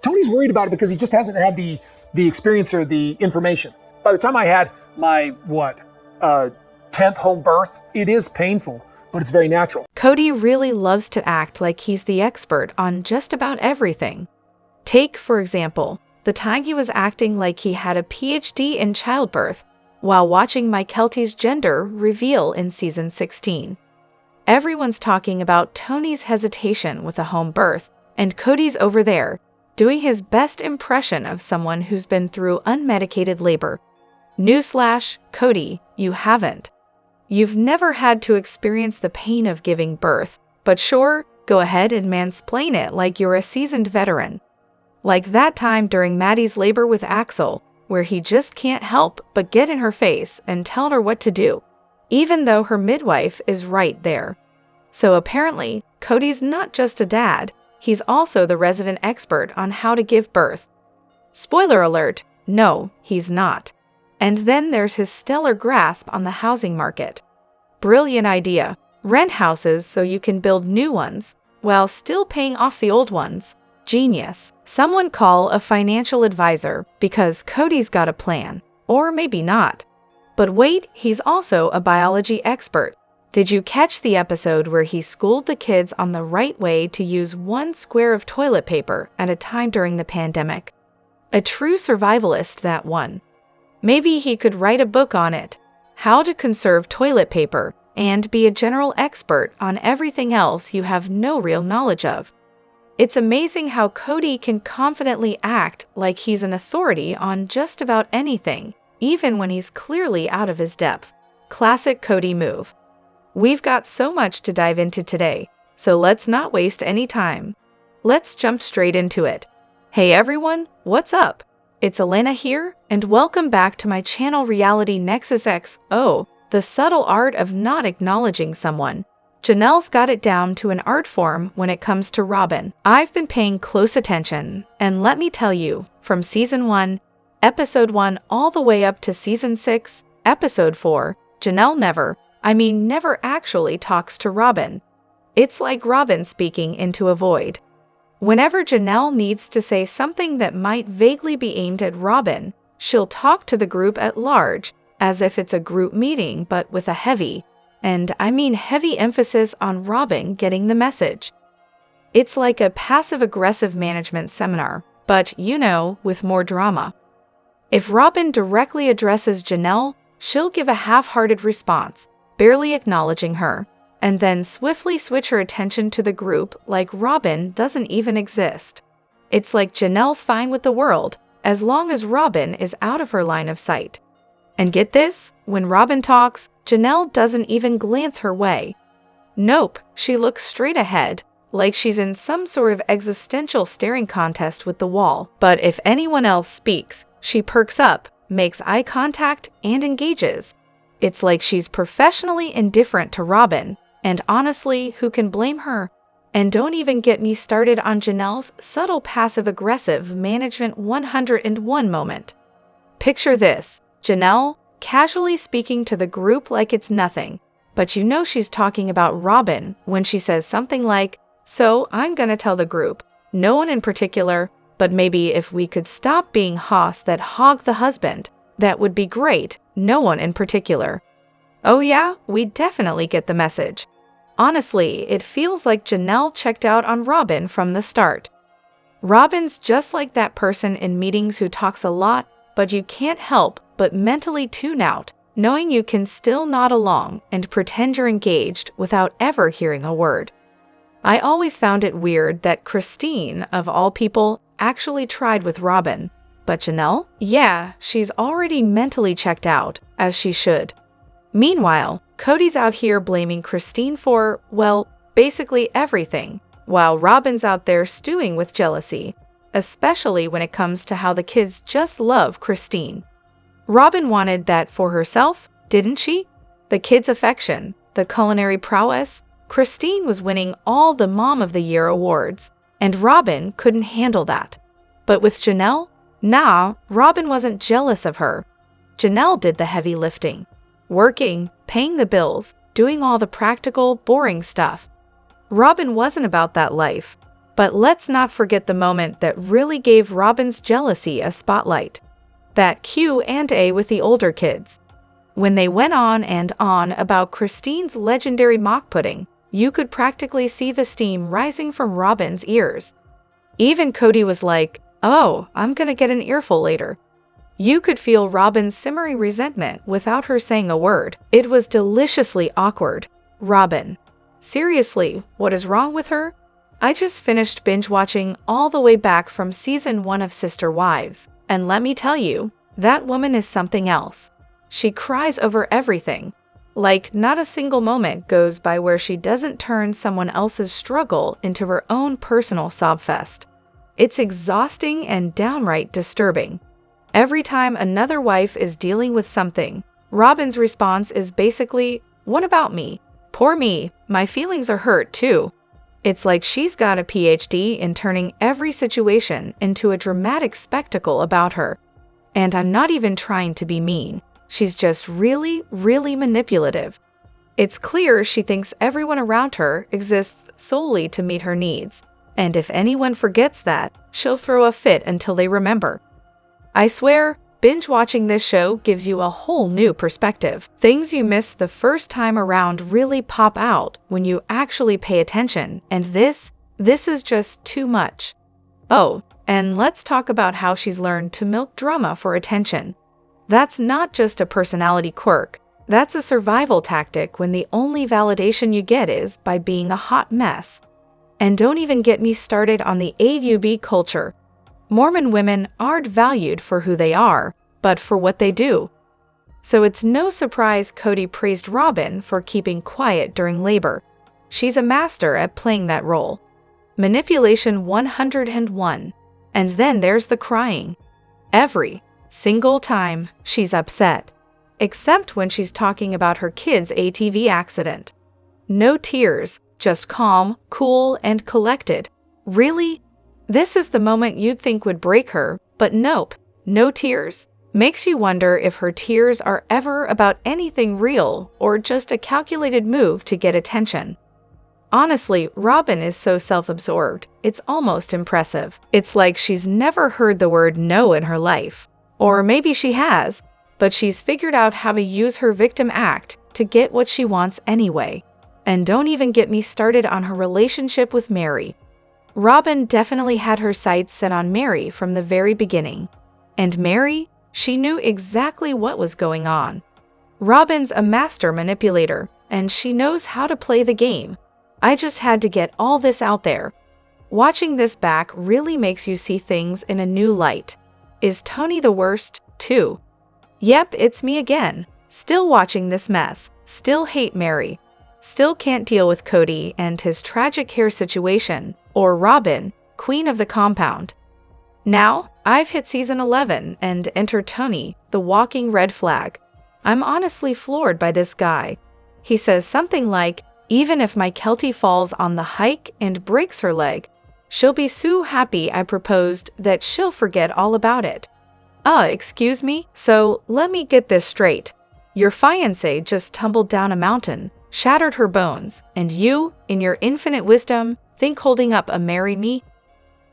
Tony's worried about it because he just hasn't had the experience or the information. By the time I had my, 10th home birth, it is painful, but it's very natural. Kody really loves to act like he's the expert on just about everything. Take, for example, the time he was acting like he had a PhD in childbirth while watching Mykelti's gender reveal in season 16. Everyone's talking about Tony's hesitation with a home birth, and Kody's over there, doing his best impression of someone who's been through unmedicated labor. Newsflash, Kody, you haven't. You've never had to experience the pain of giving birth, but sure, go ahead and mansplain it like you're a seasoned veteran. Like that time during Maddie's labor with Axel, where he just can't help but get in her face and tell her what to do, even though her midwife is right there. So apparently, Kody's not just a dad, he's also the resident expert on how to give birth. Spoiler alert, no, he's not. And then there's his stellar grasp on the housing market. Brilliant idea. Rent houses so you can build new ones, while still paying off the old ones. Genius. Someone call a financial advisor, because Kody's got a plan. Or maybe not. But wait, he's also a biology expert. Did you catch the episode where he schooled the kids on the right way to use 1 square of toilet paper at a time during the pandemic? A true survivalist, that one. Maybe he could write a book on it, how to conserve toilet paper, and be a general expert on everything else you have no real knowledge of. It's amazing how Kody can confidently act like he's an authority on just about anything, even when he's clearly out of his depth. Classic Kody move. We've got so much to dive into today, so let's not waste any time. Let's jump straight into it. Hey everyone, what's up? It's Elena here, and welcome back to my channel Reality Nexus X. Oh, the subtle art of not acknowledging someone. Janelle's got it down to an art form when it comes to Robin. I've been paying close attention, and let me tell you, from Season 1, Episode 1 all the way up to Season 6, Episode 4, Janelle never actually talks to Robin. It's like Robin speaking into a void. Whenever Janelle needs to say something that might vaguely be aimed at Robin, she'll talk to the group at large, as if it's a group meeting but with a heavy emphasis on Robin getting the message. It's like a passive-aggressive management seminar, but, with more drama. If Robin directly addresses Janelle, she'll give a half-hearted response, barely acknowledging her, and then swiftly switch her attention to the group like Robin doesn't even exist. It's like Janelle's fine with the world, as long as Robin is out of her line of sight. And get this, when Robin talks, Janelle doesn't even glance her way. Nope, she looks straight ahead, like she's in some sort of existential staring contest with the wall. But if anyone else speaks, she perks up, makes eye contact, and engages. It's like she's professionally indifferent to Robin, and honestly, who can blame her? And don't even get me started on Janelle's subtle passive-aggressive management 101 moment. Picture this, Janelle casually speaking to the group like it's nothing, but she's talking about Robin when she says something like, "So I'm gonna tell the group, no one in particular, but maybe if we could stop being hoss that hog the husband, that would be great, no one in particular." Oh yeah, we definitely get the message. Honestly, it feels like Janelle checked out on Robin from the start. Robin's just like that person in meetings who talks a lot, but you can't help but mentally tune out, knowing you can still nod along and pretend you're engaged without ever hearing a word. I always found it weird that Christine, of all people, actually tried with Robin. But Janelle? Yeah, she's already mentally checked out, as she should. Meanwhile, Kody's out here blaming Christine for, basically everything, while Robin's out there stewing with jealousy, especially when it comes to how the kids just love Christine. Robin wanted that for herself, didn't she? The kids' affection, the culinary prowess. Christine was winning all the Mom of the Year awards, and Robin couldn't handle that. But with Janelle? Nah, Robin wasn't jealous of her. Janelle did the heavy lifting. Working, paying the bills, doing all the practical, boring stuff. Robin wasn't about that life. But let's not forget the moment that really gave Robin's jealousy a spotlight. That Q&A with the older kids. When they went on and on about Christine's legendary mock pudding, you could practically see the steam rising from Robin's ears. Even Kody was like, "Oh, I'm gonna get an earful later." You could feel Robin's simmering resentment without her saying a word. It was deliciously awkward. Robin. Seriously, what is wrong with her? I just finished binge-watching all the way back from season 1 of Sister Wives, and let me tell you, that woman is something else. She cries over everything. Like, not a single moment goes by where she doesn't turn someone else's struggle into her own personal sob fest. It's exhausting and downright disturbing. Every time another wife is dealing with something, Robin's response is basically, "What about me? Poor me, my feelings are hurt too." It's like she's got a PhD in turning every situation into a dramatic spectacle about her. And I'm not even trying to be mean. She's just really, really manipulative. It's clear she thinks everyone around her exists solely to meet her needs. And if anyone forgets that, she'll throw a fit until they remember. I swear, binge-watching this show gives you a whole new perspective. Things you missed the first time around really pop out when you actually pay attention, and this is just too much. Oh, and let's talk about how she's learned to milk drama for attention. That's not just a personality quirk. That's a survival tactic when the only validation you get is by being a hot mess. And don't even get me started on the AUB culture. Mormon women aren't valued for who they are, but for what they do. So it's no surprise Kody praised Robin for keeping quiet during labor. She's a master at playing that role. Manipulation 101. And then there's the crying. Every single time she's upset. Except when she's talking about her kid's ATV accident. No tears, just calm, cool, and collected. Really? This is the moment you'd think would break her, but nope, no tears. Makes you wonder if her tears are ever about anything real or just a calculated move to get attention. Honestly, Robin is so self-absorbed, it's almost impressive. It's like she's never heard the word no in her life. Or maybe she has, but she's figured out how to use her victim act to get what she wants anyway. And don't even get me started on her relationship with Meri. Robin definitely had her sights set on Meri from the very beginning. And Meri, she knew exactly what was going on. Robin's a master manipulator, and she knows how to play the game. I just had to get all this out there. Watching this back really makes you see things in a new light. Is Tony the worst, too? Yep, it's me again. Still watching this mess. Still hate Meri. Still can't deal with Kody and his tragic hair situation, or Robin, queen of the compound. Now, I've hit season 11 and enter Tony, the walking red flag. I'm honestly floored by this guy. He says something like, even if Mykelti falls on the hike and breaks her leg, she'll be so happy I proposed that she'll forget all about it. Excuse me? So, let me get this straight. Your fiancé just tumbled down a mountain, shattered her bones, and you, in your infinite wisdom, think holding up a marry me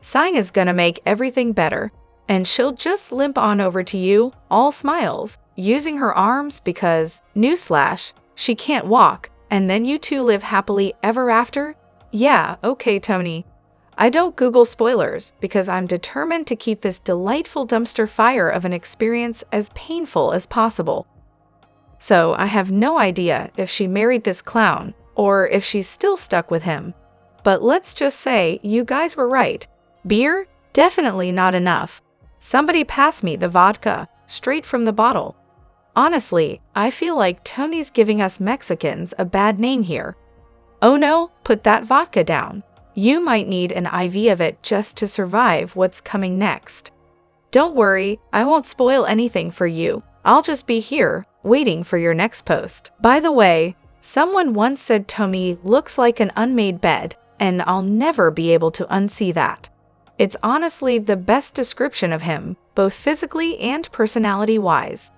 sign is gonna make everything better, and she'll just limp on over to you, all smiles, using her arms because, newsflash, she can't walk, and then you two live happily ever after? Yeah, okay, Tony. I don't Google spoilers because I'm determined to keep this delightful dumpster fire of an experience as painful as possible. So I have no idea if she married this clown or if she's still stuck with him. But let's just say you guys were right. Beer? Definitely not enough. Somebody pass me the vodka, straight from the bottle. Honestly, I feel like Tony's giving us Mexicans a bad name here. Oh no, put that vodka down. You might need an IV of it just to survive what's coming next. Don't worry, I won't spoil anything for you. I'll just be here, waiting for your next post. By the way, someone once said Tony looks like an unmade bed, and I'll never be able to unsee that. It's honestly the best description of him, both physically and personality-wise.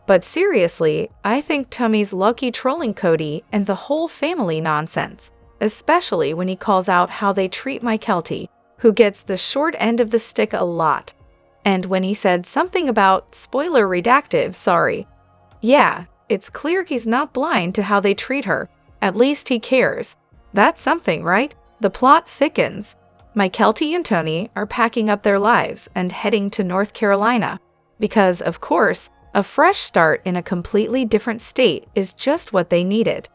But seriously, I think Tony's lucky trolling Kody and the whole family nonsense. especially when he calls out how they treat Mykelti, who gets the short end of the stick a lot. And when he said something about spoiler redactive, sorry. Yeah, it's clear he's not blind to how they treat her. At least he cares. That's something, right? The plot thickens. Mykelti and Tony are packing up their lives and heading to North Carolina. Because, of course, a fresh start in a completely different state is just what they needed.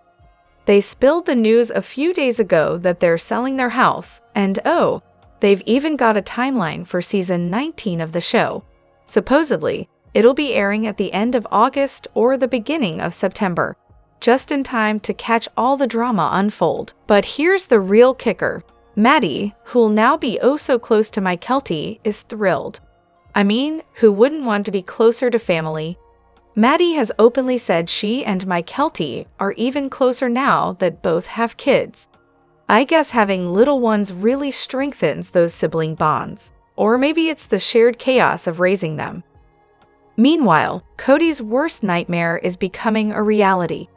They spilled the news a few days ago that they're selling their house, and oh, they've even got a timeline for season 19 of the show. Supposedly, it'll be airing at the end of August or the beginning of September, just in time to catch all the drama unfold. But here's the real kicker. Maddie, who'll now be oh so close to Mykelti, is thrilled. I mean, who wouldn't want to be closer to family? Maddie has openly said she and Mykelti are even closer now that both have kids. I guess having little ones really strengthens those sibling bonds. Or maybe it's the shared chaos of raising them. Meanwhile, Kody's worst nightmare is becoming a reality.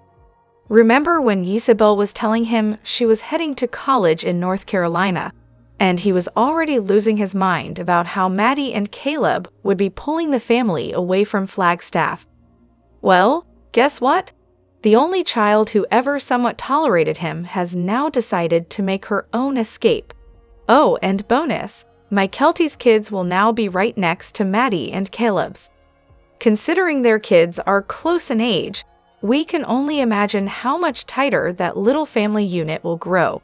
Remember when Isabel was telling him she was heading to college in North Carolina, and he was already losing his mind about how Maddie and Caleb would be pulling the family away from Flagstaff? Well, guess what? The only child who ever somewhat tolerated him has now decided to make her own escape. Oh, and bonus, Mykelti's kids will now be right next to Maddie and Caleb's. Considering their kids are close in age, we can only imagine how much tighter that little family unit will grow.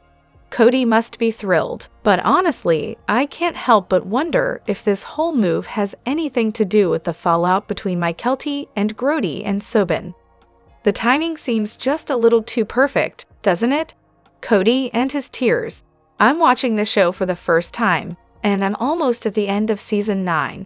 Kody must be thrilled, but honestly, I can't help but wonder if this whole move has anything to do with the fallout between Mykelti and Grody and Sobin. The timing seems just a little too perfect, doesn't it? Kody and his tears. I'm watching the show for the first time, and I'm almost at the end of season 9.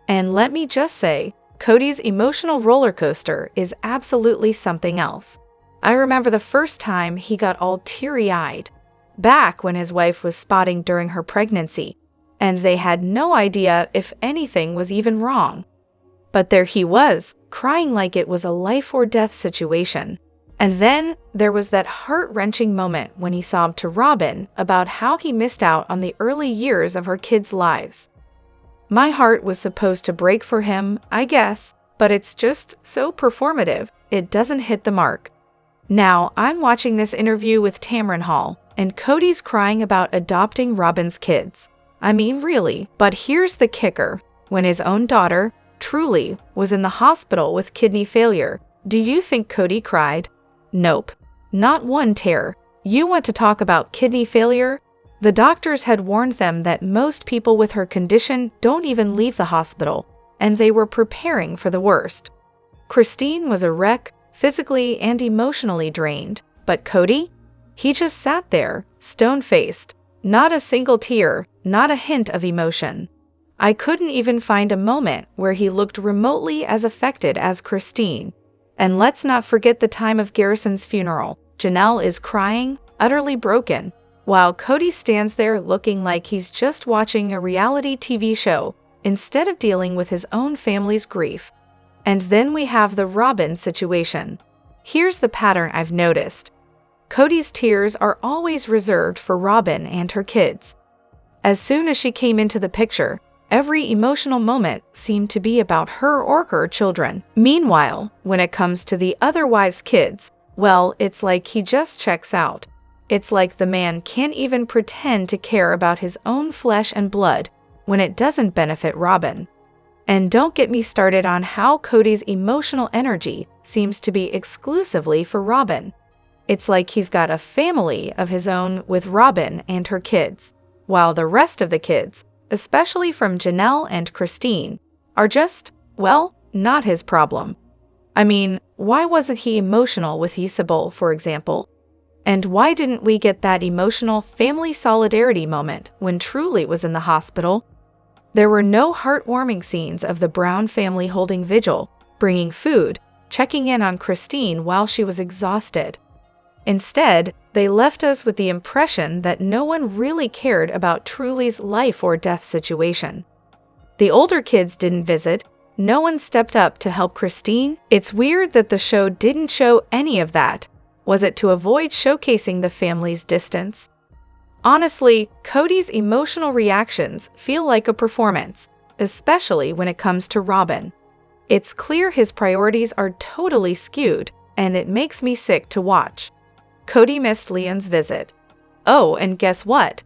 And let me just say, Kody's emotional roller coaster is absolutely something else. I remember the first time he got all teary-eyed, back when his wife was spotting during her pregnancy, and they had no idea if anything was even wrong. But there he was, crying like it was a life-or-death situation. And then there was that heart-wrenching moment when he sobbed to Robin about how he missed out on the early years of her kids' lives. My heart was supposed to break for him, I guess, but it's just so performative, it doesn't hit the mark. Now, I'm watching this interview with Tamron Hall, and Kody's crying about adopting Robin's kids. I mean, really. But here's the kicker. When his own daughter, Truly, was in the hospital with kidney failure, do you think Kody cried? Nope. Not one tear. You want to talk about kidney failure? The doctors had warned them that most people with her condition don't even leave the hospital, and they were preparing for the worst. Christine was a wreck, physically and emotionally drained, but Kody? He just sat there, stone-faced. Not a single tear, not a hint of emotion. I couldn't even find a moment where he looked remotely as affected as Christine. And let's not forget the time of Garrison's funeral. Janelle is crying, utterly broken, while Kody stands there looking like he's just watching a reality TV show instead of dealing with his own family's grief. And then we have the Robin situation. Here's the pattern I've noticed. Kody's tears are always reserved for Robin and her kids. As soon as she came into the picture, every emotional moment seemed to be about her or her children. Meanwhile, when it comes to the other wives' kids, well, it's like he just checks out. It's like the man can't even pretend to care about his own flesh and blood when it doesn't benefit Robin. And don't get me started on how Kody's emotional energy seems to be exclusively for Robin. It's like he's got a family of his own with Robin and her kids, while the rest of the kids, especially from Janelle and Christine, are just, well, not his problem. I mean, why wasn't he emotional with Isabel, for example? And why didn't we get that emotional family solidarity moment when Truly was in the hospital? There were no heartwarming scenes of the Brown family holding vigil, bringing food, checking in on Christine while she was exhausted. Instead, they left us with the impression that no one really cared about Truly's life or death situation. The older kids didn't visit, no one stepped up to help Christine. It's weird that the show didn't show any of that. Was it to avoid showcasing the family's distance? Honestly, Kody's emotional reactions feel like a performance, especially when it comes to Robin. It's clear his priorities are totally skewed, and it makes me sick to watch. Kody missed Leon's visit. Oh, and guess what?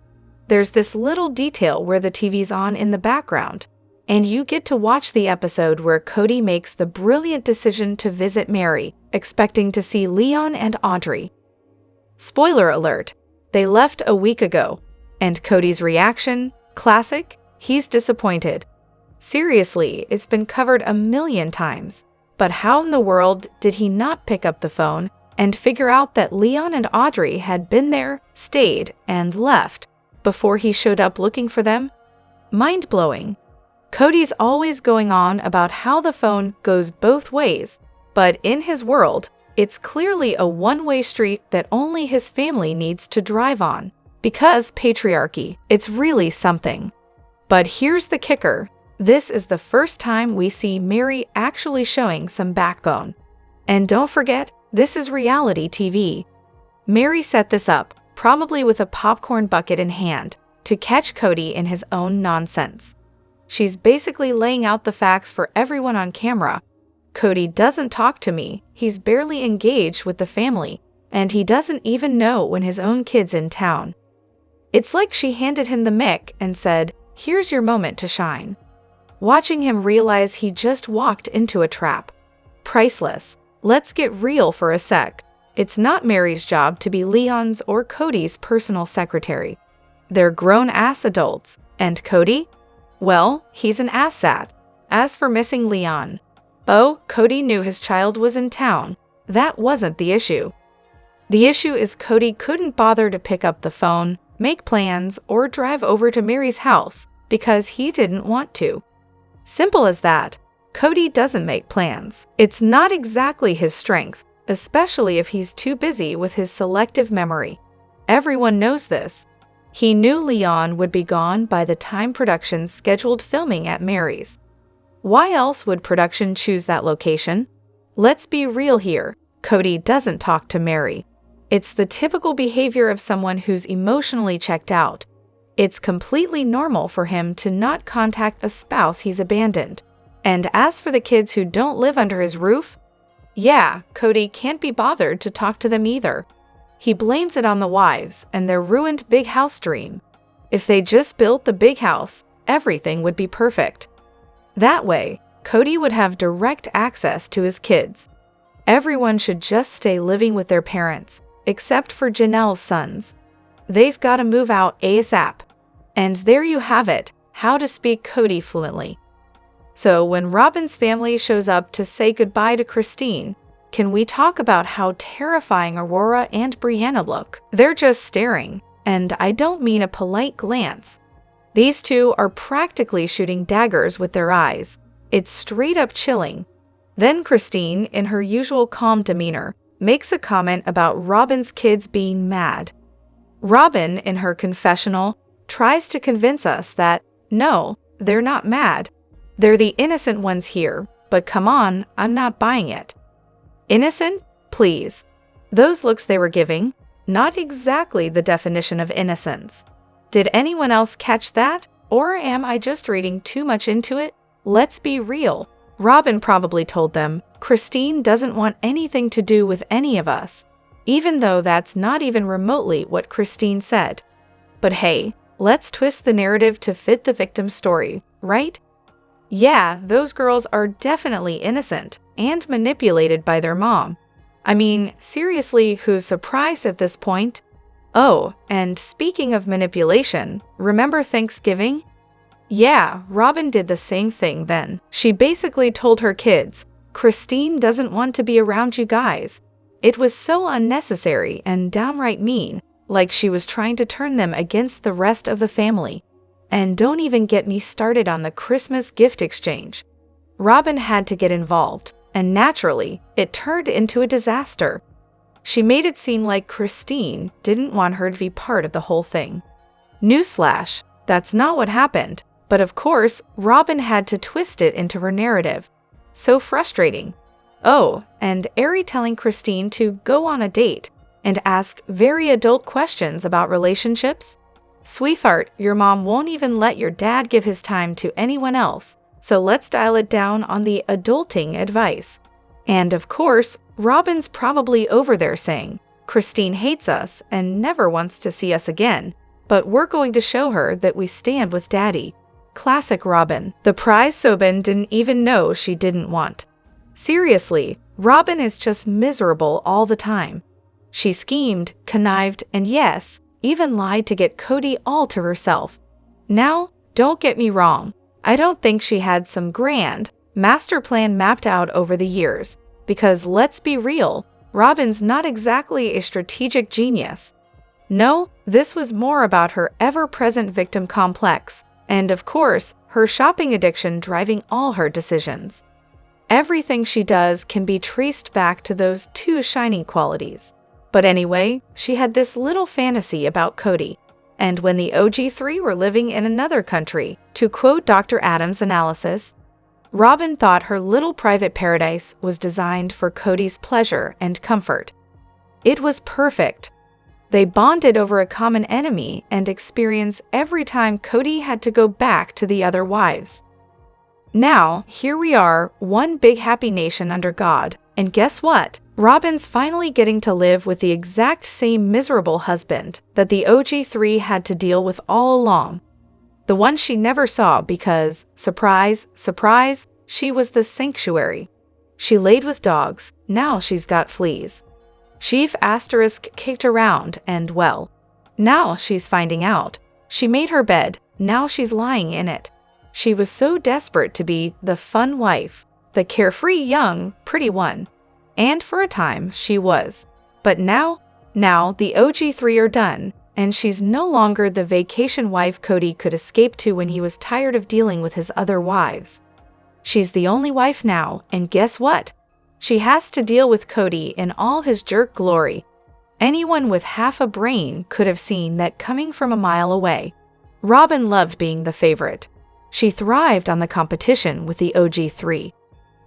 There's this little detail where the TV's on in the background, and you get to watch the episode where Kody makes the brilliant decision to visit Meri, expecting to see Leon and Audrey. Spoiler alert, they left a week ago, and Kody's reaction? Classic, he's disappointed. Seriously, it's been covered a million times, but how in the world did he not pick up the phone and figure out that Leon and Audrey had been there, stayed, and left before he showed up looking for them? Mind-blowing. Kody's always going on about how the phone goes both ways, but in his world, it's clearly a one-way street that only his family needs to drive on. Because patriarchy, it's really something. But here's the kicker. This is the first time we see Meri actually showing some backbone. And don't forget, this is reality TV. Meri set this up, probably with a popcorn bucket in hand, to catch Kody in his own nonsense. She's basically laying out the facts for everyone on camera. Kody doesn't talk to me, he's barely engaged with the family, and he doesn't even know when his own kid's in town. It's like she handed him the mic and said, "Here's your moment to shine." Watching him realize he just walked into a trap. Priceless. Let's get real for a sec. It's not Meri's job to be Leon's or Kody's personal secretary. They're grown-ass adults. And Kody? Well, he's an asshat. As for missing Leon, oh, Kody knew his child was in town. That wasn't the issue. The issue is Kody couldn't bother to pick up the phone, make plans, or drive over to Meri's house because he didn't want to. Simple as that. Kody doesn't make plans. It's not exactly his strength, especially if he's too busy with his selective memory. Everyone knows this. He knew Leon would be gone by the time production scheduled filming at Meri's. Why else would production choose that location? Let's be real here. Kody doesn't talk to Meri. It's the typical behavior of someone who's emotionally checked out. It's completely normal for him to not contact a spouse he's abandoned. And as for the kids who don't live under his roof, yeah, Kody can't be bothered to talk to them either. He blames it on the wives and their ruined big house dream. If they just built the big house, everything would be perfect. That way, Kody would have direct access to his kids. Everyone should just stay living with their parents, except for Janelle's sons. They've got to move out ASAP. And there you have it, how to speak Kody fluently. So when Robin's family shows up to say goodbye to Christine, can we talk about how terrifying Aurora and Brianna look? They're just staring, and I don't mean a polite glance. These two are practically shooting daggers with their eyes. It's straight up chilling. Then Christine, in her usual calm demeanor, makes a comment about Robin's kids being mad. Robin, in her confessional, tries to convince us that, no, they're not mad. They're the innocent ones here, but come on, I'm not buying it. Innocent? Please. Those looks they were giving, not exactly the definition of innocence. Did anyone else catch that? Or am I just reading too much into it? Let's be real. Robin probably told them, Christine doesn't want anything to do with any of us, even though that's not even remotely what Christine said. But hey, let's twist the narrative to fit the victim's story, right? Yeah, those girls are definitely innocent and manipulated by their mom. I mean, seriously, who's surprised at this point? Oh, and speaking of manipulation, remember Thanksgiving? Yeah, Robin did the same thing then. She basically told her kids, Christine doesn't want to be around you guys. It was so unnecessary and downright mean, like she was trying to turn them against the rest of the family. And don't even get me started on the Christmas gift exchange. Robin had to get involved, and naturally, it turned into a disaster. She made it seem like Christine didn't want her to be part of the whole thing. Newsflash, that's not what happened, but of course, Robin had to twist it into her narrative. So frustrating. Oh, and Ari telling Christine to go on a date, and ask very adult questions about relationships? Sweetheart, your mom won't even let your dad give his time to anyone else, so let's dial it down on the adulting advice. And of course, Robin's probably over there saying, Christine hates us and never wants to see us again, but we're going to show her that we stand with Daddy. Classic Robin. The prize Sobin didn't even know she didn't want. Seriously, Robin is just miserable all the time. She schemed, connived, and yes, even lied to get Kody all to herself. Now, don't get me wrong, I don't think she had some grand master plan mapped out over the years, because let's be real, Robin's not exactly a strategic genius. No, this was more about her ever-present victim complex, and of course, her shopping addiction driving all her decisions. Everything she does can be traced back to those two shining qualities. But anyway, she had this little fantasy about Kody, and when the OG3 were living in another country, to quote Dr. Adams' analysis, Robin thought her little private paradise was designed for Kody's pleasure and comfort. It was perfect. They bonded over a common enemy and experience every time Kody had to go back to the other wives. Now, here we are, one big happy nation under God, and guess what? Robin's finally getting to live with the exact same miserable husband that the OG3 had to deal with all along. The one she never saw because, surprise, surprise, she was the sanctuary. She laid with dogs, now she's got fleas. Sheaf asterisk kicked around and well, now she's finding out. She made her bed, now she's lying in it. She was so desperate to be the fun wife, the carefree young, pretty one. And for a time, she was. But now the OG3 are done, and she's no longer the vacation wife Kody could escape to when he was tired of dealing with his other wives. She's the only wife now, and guess what? She has to deal with Kody in all his jerk glory. Anyone with half a brain could have seen that coming from a mile away. Robin loved being the favorite. She thrived on the competition with the OG3.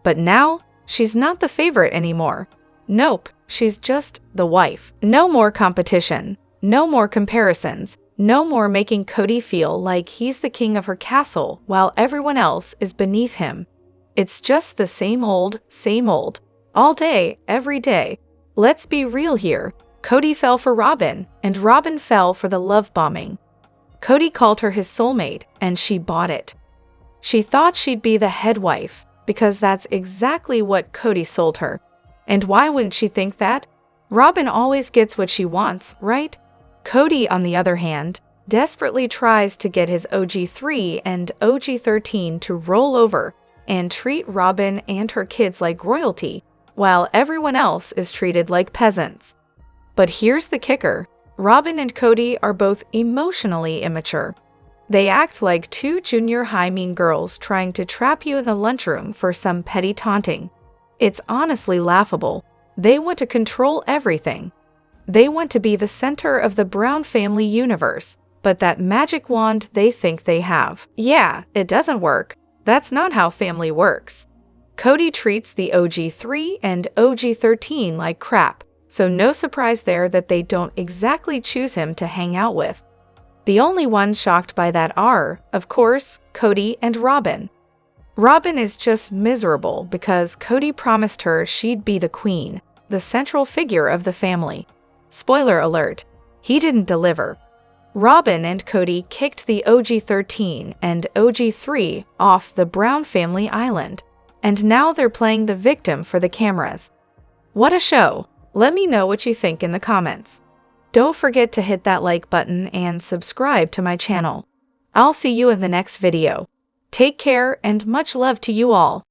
But now, she's not the favorite anymore. Nope, she's just the wife. No more competition. No more comparisons. No more making Kody feel like he's the king of her castle while everyone else is beneath him. It's just the same old, all day, every day. Let's be real here. Kody fell for Robin, and Robin fell for the love bombing. Kody called her his soulmate, and she bought it. She thought she'd be the head wife, because that's exactly what Kody sold her. And why wouldn't she think that? Robin always gets what she wants, right? Kody, on the other hand, desperately tries to get his OG3 and OG13 to roll over and treat Robin and her kids like royalty, while everyone else is treated like peasants. But here's the kicker. Robin and Kody are both emotionally immature. They act like two junior high mean girls trying to trap you in the lunchroom for some petty taunting. It's honestly laughable. They want to control everything. They want to be the center of the Brown family universe, but that magic wand they think they have. Yeah, it doesn't work. That's not how family works. Kody treats the OG3 and OG13 like crap, so no surprise there that they don't exactly choose him to hang out with. The only ones shocked by that are, of course, Kody and Robin. Robin is just miserable because Kody promised her she'd be the queen, the central figure of the family. Spoiler alert, he didn't deliver. Robin and Kody kicked the OG13 and OG3 off the Brown family island, and now they're playing the victim for the cameras. What a show! Let me know what you think in the comments. Don't forget to hit that like button and subscribe to my channel. I'll see you in the next video. Take care and much love to you all.